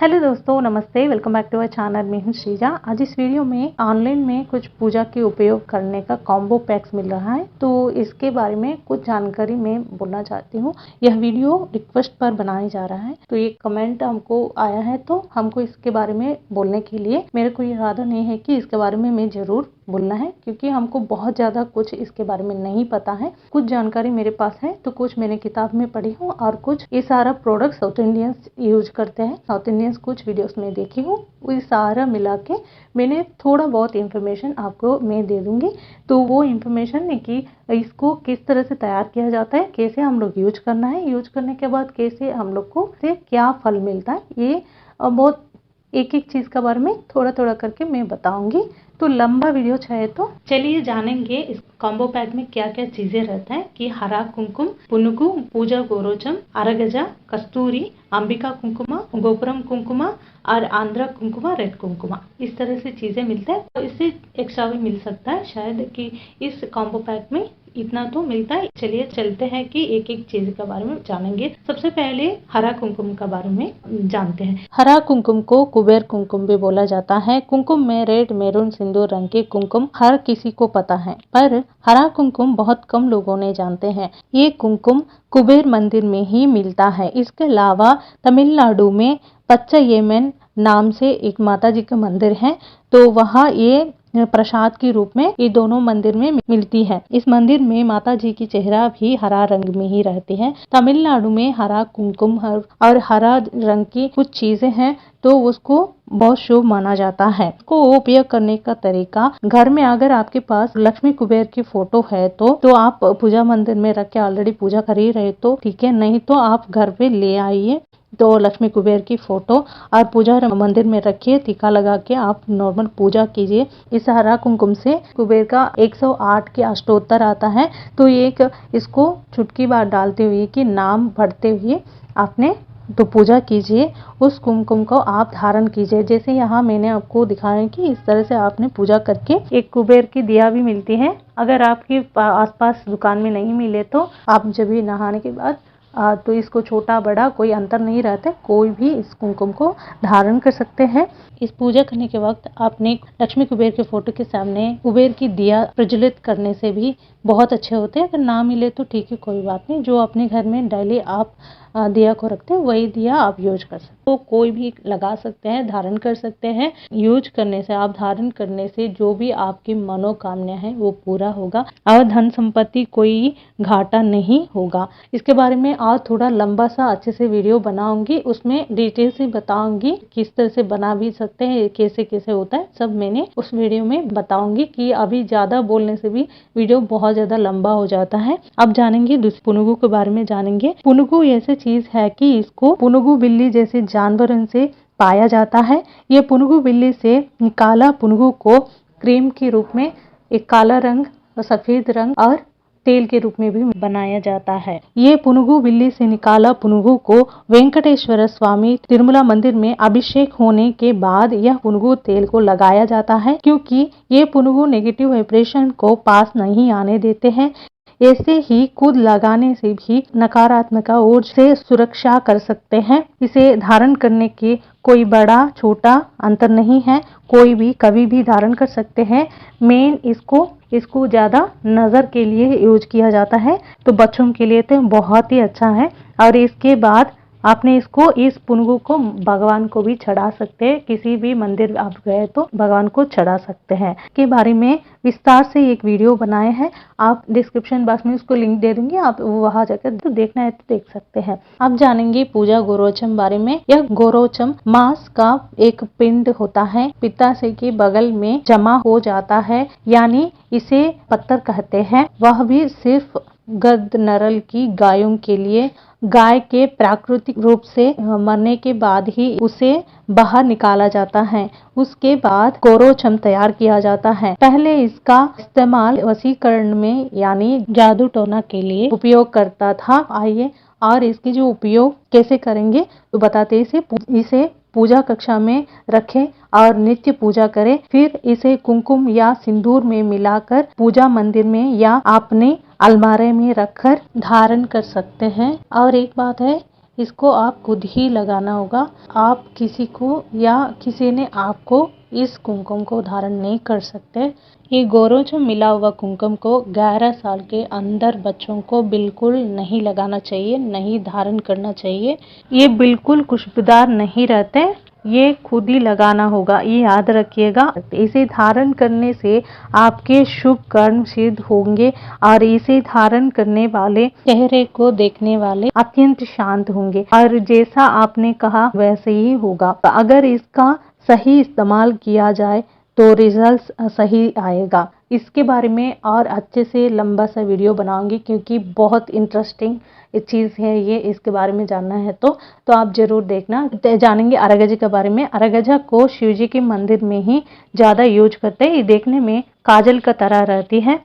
Hello दोस्तों, नमस्ते। Welcome back to our channel. मैं हूं श्रीजा। आज इस वीडियो में ऑनलाइन में कुछ पूजा के उपयोग करने का कॉम्बो पैक्स मिल रहा है, तो इसके बारे में कुछ जानकारी मैं बोलना चाहती हूं। यह वीडियो रिक्वेस्ट पर बनाया जा रहा है, तो ये कमेंट हमको आया है, तो हमको इसके बारे में बोलने के लिए मेरे को इरादा नहीं है कि इसके बारे में मैं ज़रूर बोलना है, क्योंकि हमको बहुत ज़्यादा कुछ इसके बारे में नहीं पता है। कुछ जानकारी मेरे पास है, तो कुछ मैंने किताब में पढ़ी हूँ और कुछ ये सारा प्रोडक्ट साउथ इंडियंस यूज करते हैं। साउथ इंडियंस कुछ वीडियोस में देखी हूँ, ये सारा मिला के मैंने थोड़ा बहुत इंफॉर्मेशन आपको मैं दे दूंगी। तो वो इंफॉर्मेशन है कि इसको किस तरह से तैयार किया जाता है, कैसे हम लोग यूज करना है, यूज करने के बाद कैसे हम लोग को से क्या फल मिलता है, ये बहुत एक एक चीज़ के बारे में थोड़ा थोड़ा करके मैं बताऊंगी। तो लंबा वीडियो चाहे तो चलिए जानेंगे इस कॉम्बो पैक में क्या क्या चीजें रहता है कि हरा कुमकुम, पुनुगु, पूजा गोरोचम, अरगजा, कस्तूरी, अंबिका कुंकुमा, गोपुरम कुंकुमा और आंध्रा कुंकुमा, रेड कुंकुमा, इस तरह से चीजें मिलता है। तो इससे एक्स्ट्रा भी मिल सकता है शायद, कि इस कॉम्बो पैक में इतना तो मिलता है। चलिए चलते हैं कि एक एक चीज के बारे में जानेंगे। सबसे पहले हरा कुमकुम के बारे में जानते हैं। हरा कुमकुम को कुबेर कुमकुम भी बोला जाता है। कुमकुम में रेड, मैरून, सिंदूर रंग के कुमकुम हर किसी को पता है, पर हरा कुमकुम बहुत कम लोगों ने जानते हैं। ये कुमकुम कुबेर मंदिर में ही मिलता है। इसके अलावा तमिलनाडु में पच्चयमन नाम से एक माता जी का मंदिर है, तो वहाँ ये प्रसाद के रूप में ये दोनों मंदिर में मिलती है। इस मंदिर में माता जी की चेहरा भी हरा रंग में ही रहती है। तमिलनाडु में हरा कुमकुम और हरा रंग की कुछ चीजें हैं, तो उसको बहुत शुभ माना जाता है। इसको उपयोग करने का तरीका, घर में अगर आपके पास लक्ष्मी कुबेर की फोटो है तो आप पूजा मंदिर में रख के ऑलरेडी पूजा कर ही रहे तो ठीक है, नहीं तो आप घर पे ले आइए तो लक्ष्मी कुबेर की फोटो और पूजा मंदिर में रखिए, टीका लगा के आप नॉर्मल पूजा कीजिए। इस हरा कुमकुम से कुबेर का 108 के अष्टोत्तर आता है, तो एक इसको चुटकी बार डालते हुए कि नाम पढ़ते हुए आपने तो पूजा कीजिए। उस कुमकुम को आप धारण कीजिए। जैसे यहाँ मैंने आपको दिखाया कि इस तरह से आपने पूजा करके, एक कुबेर की दिया भी मिलती है। अगर आपके आसपास दुकान में नहीं मिले तो आप जब भी नहाने के बाद तो इसको छोटा बड़ा कोई अंतर नहीं रहता, कोई भी इस कुमकुम को धारण कर सकते हैं। इस पूजा करने के वक्त आपने लक्ष्मी कुबेर के फोटो के सामने कुबेर की दिया प्रज्वलित करने से भी बहुत अच्छे होते हैं। अगर ना मिले तो ठीक है, कोई बात नहीं। जो अपने घर में डेली आप दिया को रखते हैं वही दिया आप यूज कर सकते हैं, तो कोई भी लगा सकते हैं, धारण कर सकते हैं। यूज करने से, आप धारण करने से जो भी आपकी मनोकामना है वो पूरा होगा और धन संपत्ति कोई घाटा नहीं होगा। इसके बारे में और थोड़ा लंबा सा अच्छे से वीडियो बनाऊंगी, उसमें डिटेल से बताऊंगी किस तरह से बना भी सकते हैं, कैसे कैसे होता है, सब मैंने उस वीडियो में बताऊंगी। कि अभी ज्यादा बोलने से भी वीडियो बहुत ज्यादा लंबा हो जाता है। अब जानेंगे पुनुगु के बारे में जानेंगे। पुनुगु ऐसे चीज है कि इसको पुनुगु बिल्ली जैसे जानवरों से पाया जाता है। ये पुनुगु बिल्ली से निकाला पुनुगु को क्रीम के रूप में, एक काला रंग और सफेद रंग और तेल के रूप में भी बनाया जाता है। ये पुनुगु बिल्ली से निकाला पुनुगु को वेंकटेश्वर स्वामी तिरुमला मंदिर में अभिषेक होने के बाद यह पुनुगु तेल को लगाया जाता है, क्योंकि ये पुनुगु नेगेटिव वाइब्रेशन को पास नहीं आने देते हैं। ऐसे ही खुद लगाने से भी नकारात्मक ऊर्जा से सुरक्षा कर सकते हैं। इसे धारण करने के कोई बड़ा छोटा अंतर नहीं है, कोई भी कभी भी धारण कर सकते हैं। मेन इसको ज्यादा नजर के लिए यूज किया जाता है, तो बच्चों के लिए तो बहुत ही अच्छा है। और इसके बाद आपने इस पुनुगु को भगवान को भी चढ़ा सकते हैं। किसी भी मंदिर आप गए तो भगवान को चढ़ा सकते हैं। के बारे में विस्तार से एक वीडियो बनाए हैं, आप डिस्क्रिप्शन बॉक्स में उसको लिंक दे दूंगी, आप वहां जाकर तो देखना है तो देख सकते हैं। अब जानेंगे पूजा गोरोचम बारे में। यह गोरोचम मांस का एक पिंड होता है, पित्ताशय के बगल में जमा हो जाता है, यानी इसे पत्थर कहते हैं। वह भी सिर्फ गर्द नरल की गायों के लिए। गाय के प्राकृतिक रूप से मरने के बाद ही उसे बाहर निकाला जाता है। उसके बाद गोरोचम तैयार किया जाता है। पहले इसका इस्तेमाल वशीकरण में यानी जादू टोना के लिए उपयोग करता था। आइए और इसकी जो उपयोग कैसे करेंगे तो बताते। इसे पूजा कक्षा में रखें और नित्य पूजा करें। फिर इसे कुमकुम या सिंदूर में मिलाकर पूजा मंदिर में या अपने अलमारे में रखकर धारण कर सकते हैं। और एक बात है, इसको आप खुद ही लगाना होगा। आप किसी को या किसी ने आपको इस कुमकुम को धारण नहीं कर सकते। ये गोरोच मिला हुआ कुमकुम को 11 साल के अंदर बच्चों को बिल्कुल नहीं लगाना चाहिए, नहीं धारण करना चाहिए। ये बिल्कुल खुशबूदार नहीं रहते, ये खुद ही लगाना होगा, ये याद रखिएगा। इसे धारण करने से आपके शुभ कर्म सिद्ध होंगे और इसे धारण करने वाले चेहरे को देखने वाले अत्यंत शांत होंगे और जैसा आपने कहा वैसे ही होगा। अगर इसका सही इस्तेमाल किया जाए तो रिजल्ट सही आएगा। इसके बारे में और अच्छे से लंबा सा वीडियो बनाऊंगी क्योंकि बहुत इंटरेस्टिंग चीज़ है ये। इसके बारे में जानना है तो आप जरूर देखना। जानेंगे अरगजा के बारे में। अरगजा को शिव जी के मंदिर में ही ज़्यादा यूज करते हैं। ये देखने में काजल का तरह रहती है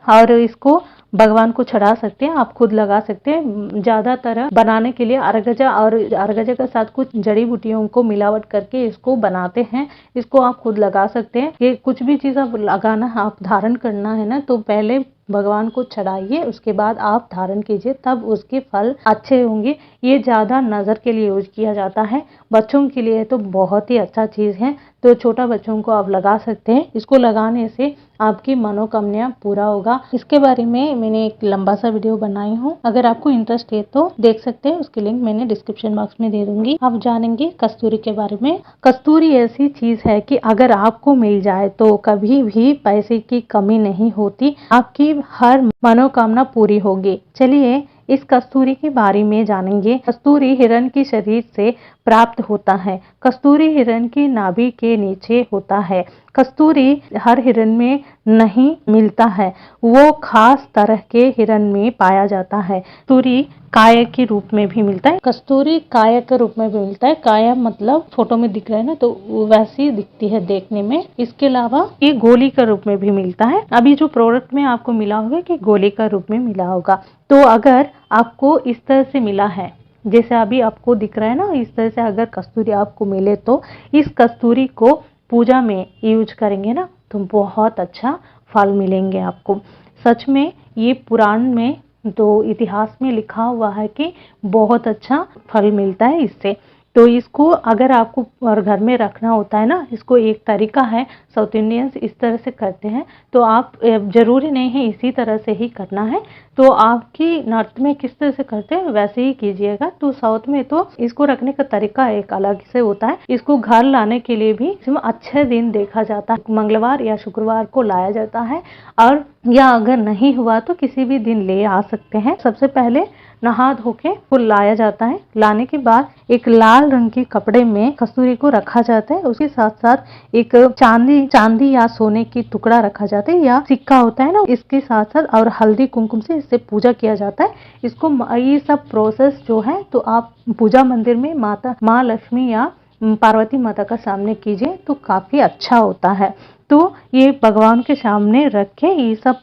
और इसको भगवान को चढ़ा सकते हैं, आप खुद लगा सकते हैं। ज़्यादातर बनाने के लिए अरगजा और अरगजा के साथ कुछ जड़ी बूटियों को मिलावट करके इसको बनाते हैं। इसको आप खुद लगा सकते हैं। ये कुछ भी चीज़ आप लगाना, आप धारण करना है ना, तो पहले भगवान को चढ़ाइए, उसके बाद आप धारण कीजिए, तब उसके फल अच्छे होंगे। ये ज़्यादा नज़र के लिए यूज किया जाता है। बच्चों के लिए तो बहुत ही अच्छा चीज़ है, तो छोटा बच्चों को आप लगा सकते हैं। इसको लगाने से आपकी मनोकामना पूरा होगा। इसके बारे में मैंने एक लंबा सा वीडियो बनाई हूँ, अगर आपको इंटरेस्ट है तो देख सकते हैं। उसकी लिंक मैंने डिस्क्रिप्शन बॉक्स में दे दूंगी। अब जानेंगे कस्तूरी के बारे में। कस्तूरी ऐसी चीज है कि अगर आपको मिल जाए तो कभी भी पैसे की कमी नहीं होती, आपकी हर मनोकामना पूरी होगी। चलिए इस कस्तूरी के बारे में जानेंगे। कस्तूरी हिरण के शरीर से प्राप्त होता है। कस्तूरी हिरण की नाभि के नीचे होता है। कस्तूरी हर हिरण में नहीं मिलता है, वो खास तरह के हिरण में पाया जाता है। कस्तूरी काय के रूप में भी मिलता है। कस्तूरी काय के रूप में भी मिलता है। काय मतलब फोटो में दिख रहा है ना, तो वैसी दिखती है देखने में। इसके अलावा ये गोली का रूप में भी मिलता है। अभी जो प्रोडक्ट में आपको मिला होगा कि गोली का रूप में मिला होगा। तो अगर आपको इस तरह से मिला है, जैसे अभी आपको दिख रहा है ना, इस तरह से अगर कस्तूरी आपको मिले तो इस कस्तूरी को पूजा में यूज करेंगे ना तो बहुत अच्छा फल मिलेंगे आपको। सच में ये पुराण में तो इतिहास में लिखा हुआ है कि बहुत अच्छा फल मिलता है इससे। तो इसको अगर आपको और घर में रखना होता है ना, इसको एक तरीका है, साउथ इंडियंस इस तरह से करते हैं। तो आप जरूरी नहीं है इसी तरह से ही करना है, तो आपकी नॉर्थ में किस तरह से करते हैं वैसे ही कीजिएगा। तो साउथ में तो इसको रखने का तरीका एक अलग से होता है। इसको घर लाने के लिए भी इसमें अच्छे दिन देखा जाता है, मंगलवार या शुक्रवार को लाया जाता है, और या अगर नहीं हुआ तो किसी भी दिन ले आ सकते हैं। सबसे पहले नहा धो के फूल लाया जाता है। लाने के बाद एक लाल रंग के कपड़े में कस्तूरी को रखा जाता है। उसके साथ साथ एक चांदी या सोने की टुकड़ा रखा जाता है या सिक्का होता है ना, इसके साथ साथ और हल्दी कुमकुम से इससे पूजा किया जाता है। इसको ये सब प्रोसेस जो है तो आप पूजा मंदिर में माँ लक्ष्मी या पार्वती माता का सामने कीजिए तो काफी अच्छा होता है। तो ये भगवान के सामने रख के ये सब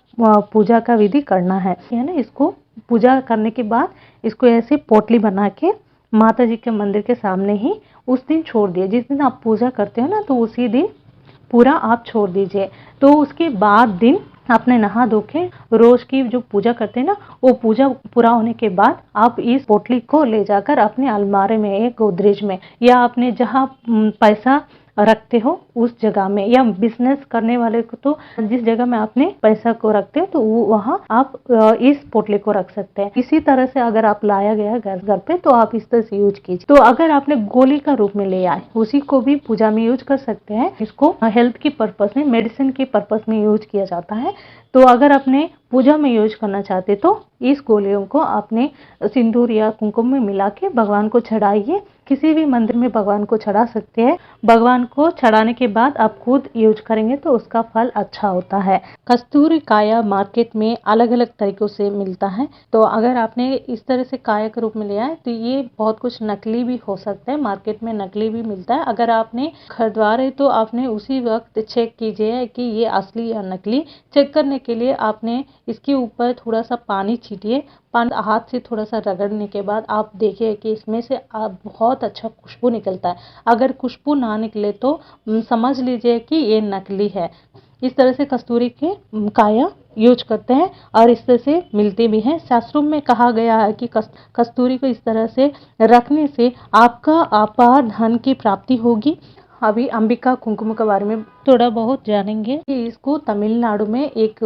पूजा का विधि करना है ना। इसको पूजा करने के बाद इसको ऐसे पोटली बना के माता जी के मंदिर के सामने ही उस दिन छोड़ दिए। जिस दिन आप पूजा करते हो ना तो उसी दिन पूरा आप छोड़ दीजिए। तो उसके बाद दिन आपने नहा धो के रोज की जो पूजा करते हैं ना, वो पूजा पूरा होने के बाद आप इस पोटली को ले जाकर अपने अलमारी में, एक गोदरेज में, या आपने जहाँ पैसा रखते हो उस जगह में, या बिजनेस करने वाले को तो जिस जगह में आपने पैसा को रखते हो तो वहाँ आप इस पोटली को रख सकते हैं। इसी तरह से अगर आप लाया गया घर पे तो आप इस तरह से यूज कीजिए। तो अगर आपने गोली का रूप में ले आए उसी को भी पूजा में यूज कर सकते हैं। इसको हेल्थ की पर्पस में, मेडिसिन की पर्पस में यूज किया जाता है। तो अगर आपने पूजा में यूज करना चाहते तो इस गोलियों को आपने सिंदूर या कुमकुम में मिला के भगवान को चढ़ाइए। किसी भी मंदिर में भगवान को चढ़ा सकते हैं। भगवान को चढ़ाने के बाद आप खुद यूज करेंगे तो उसका फल अच्छा होता है। कस्तूरी काया मार्केट में अलग अलग तरीकों से मिलता है। तो अगर आपने इस तरह से काया के रूप में लिया है तो ये बहुत कुछ नकली भी हो सकता है। मार्केट में नकली भी मिलता है। अगर आपने खरीदवा रहे तो आपने उसी वक्त चेक कीजिए कि ये असली या नकली। चेक करने के लिए आपने इसके ऊपर थोड़ा सा पानी छीटिए। हाथ से थोड़ा सा रगड़ने के बाद आप देखिए कि इसमें से बहुत अच्छा खुशबू निकलता है। अगर खुशबू ना निकले तो समझ लीजिए कि ये नकली है। इस तरह से कस्तूरी के काया यूज करते हैं और इस तरह से मिलते भी हैं। शास्त्रों में कहा गया है कि कस्तूरी को इस तरह से रखने से आपका अपार धन की प्राप्ति होगी। अभी अंबिका कुमकुम के बारे में थोड़ा बहुत जानेंगे कि इसको तमिलनाडु में एक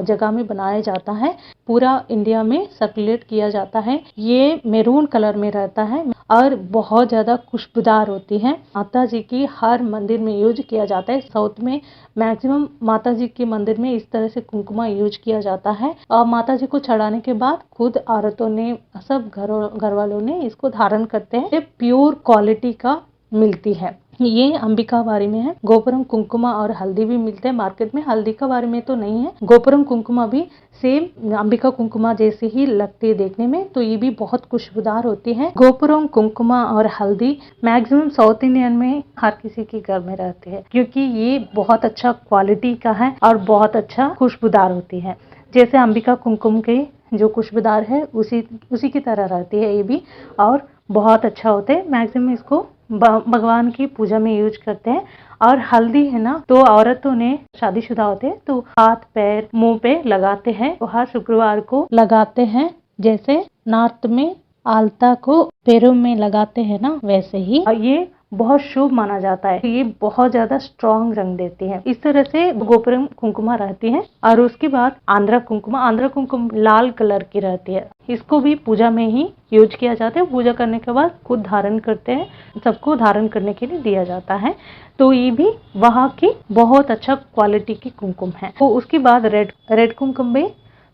जगह में बनाया जाता है, पूरा इंडिया में सर्कुलेट किया जाता है। ये मैरून कलर में रहता है और बहुत ज़्यादा खुशबूदार होती है। माता जी की हर मंदिर में यूज किया जाता है। साउथ में मैक्सिमम माता जी के मंदिर में इस तरह से कुमकुमा यूज किया जाता है और माता जी को चढ़ाने के बाद खुद औरतों ने, सब घर वालों ने इसको धारण करते हैं। ये प्योर क्वालिटी का मिलती है। ये अंबिका बारी में है। गोपुरम कुमकुमा और हल्दी भी मिलते हैं मार्केट में। हल्दी का बारे में तो नहीं है। गोपुरम कुमकुमा भी सेम अंबिका कुमकुमा जैसे ही लगती है देखने में, तो ये भी बहुत खुशबूदार होती है। गोपुरम कुमकुमा और हल्दी मैक्सिमम साउथ इंडियन में हर किसी के घर में रहते हैं, क्योंकि ये बहुत अच्छा क्वालिटी का है और बहुत अच्छा खुशबूदार होती है। जैसे अंबिका कुमकुम के जो खुशबूदार है उसी की तरह रहती है ये भी, और बहुत अच्छा होता है। मैक्सिमम इसको भगवान की पूजा में यूज करते हैं। और हल्दी है ना, तो औरतों ने शादीशुदा होते हैं तो हाथ पैर मुंह पे लगाते हैं, तो हर शुक्रवार को लगाते हैं। जैसे नॉर्थ में आलता को पैरों में लगाते हैं ना, वैसे ही। और ये बहुत शुभ माना जाता है। ये बहुत ज्यादा स्ट्रॉन्ग रंग देती है। इस तरह से गोपुरम कुमकुमा रहती है। और उसके बाद आंध्रा कुमकुम लाल कलर की रहती है। इसको भी पूजा में ही यूज किया जाता है। पूजा करने के बाद खुद धारण करते हैं, सबको धारण करने के लिए दिया जाता है। तो ये भी वहाँ की बहुत अच्छा क्वालिटी की कुमकुम है। तो उसके बाद रेड कुमकुम भी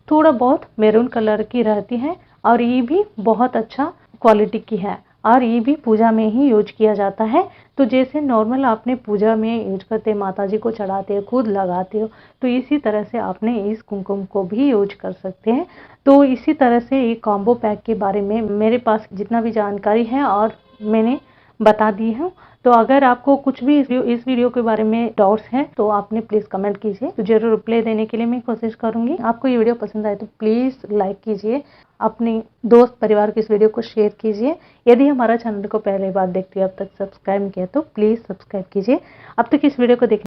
थोड़ा बहुत मैरून कलर की रहती है और ये भी बहुत अच्छा क्वालिटी की है और ये भी पूजा में ही यूज किया जाता है। तो जैसे नॉर्मल आपने पूजा में यूज करते, माता जी को चढ़ाते हो, खुद लगाते हो, तो इसी तरह से आपने इस कुमकुम को भी यूज कर सकते हैं। तो इसी तरह से ये कॉम्बो पैक के बारे में मेरे पास जितना भी जानकारी है और मैंने बता दी है। तो अगर आपको कुछ भी इस वीडियो के बारे में डाउट्स हैं तो आपने प्लीज़ कमेंट कीजिए, तो जरूर रिप्लाई देने के लिए मैं कोशिश करूंगी। आपको ये वीडियो पसंद आए तो प्लीज़ लाइक कीजिए, अपने दोस्त परिवार को इस वीडियो को शेयर कीजिए। यदि हमारा चैनल को पहली बार देखते हो, अब तक सब्सक्राइब किया तो प्लीज़ सब्सक्राइब कीजिए। अब तक इस वीडियो को देखने